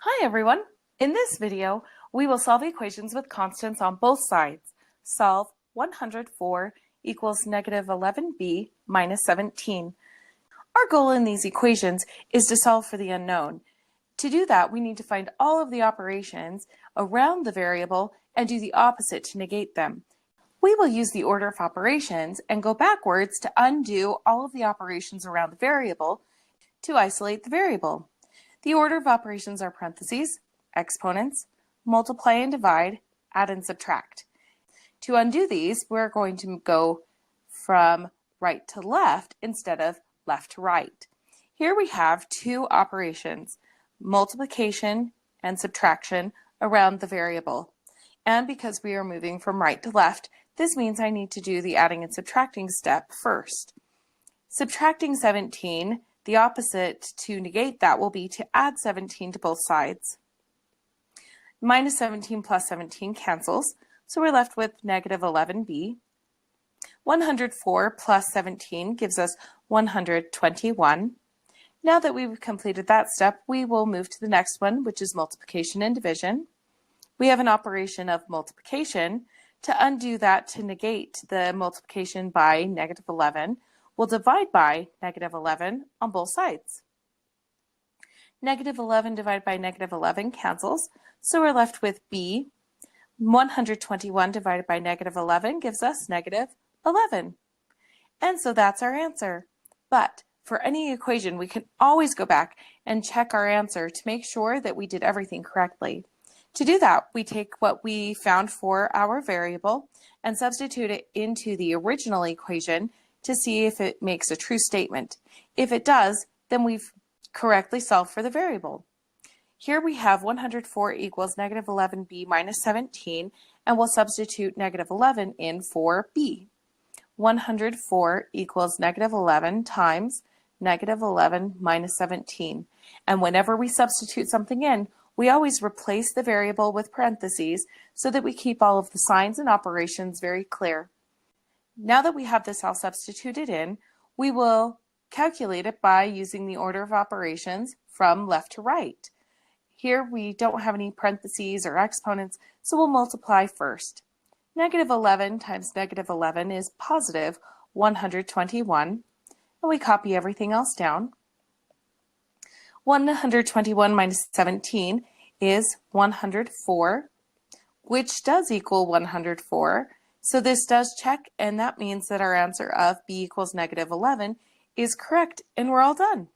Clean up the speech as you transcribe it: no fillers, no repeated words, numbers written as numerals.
Hi everyone! In this video, we will solve equations with constants on both sides. Solve 104 equals negative 11b minus 17. Our goal in these equations is to solve for the unknown. To do that, we need to find all of the operations around the variable and do the opposite to negate them. We will use the order of operations and go backwards to undo all of the operations around the variable to isolate the variable. The order of operations are parentheses, exponents, multiply and divide, add and subtract. To undo these, we're going to go from right to left instead of left to right. Here we have two operations, multiplication and subtraction around the variable. And because we are moving from right to left, this means I need to do the adding and subtracting step first. Subtracting 17, the opposite to negate that will be to add 17 to both sides. Minus 17 plus 17 cancels, so we're left with negative 11b. 104 plus 17 gives us 121. Now that we've completed that step, we will move to the next one, which is multiplication and division. We have an operation of multiplication. To undo that, to negate the multiplication by negative 11, we'll divide by negative 11 on both sides. Negative 11 divided by negative 11 cancels, so we're left with b. 121 divided by negative 11 gives us negative 11. And so that's our answer. But for any equation, we can always go back and check our answer to make sure that we did everything correctly. To do that, we take what we found for our variable and substitute it into the original equation to see if it makes a true statement. If it does, then we've correctly solved for the variable. Here we have 104 equals negative 11b minus 17, and we'll substitute negative 11 in for b. 104 equals negative 11 times negative 11 minus 17. And whenever we substitute something in, we always replace the variable with parentheses so that we keep all of the signs and operations very clear. Now that we have this all substituted in, we will calculate it by using the order of operations from left to right. Here we don't have any parentheses or exponents, so we'll multiply first. Negative 11 times negative 11 is positive 121, and we copy everything else down. 121 minus 17 is 104, which does equal 104. So this does check, and that means that our answer of b equals negative 11 is correct, and we're all done.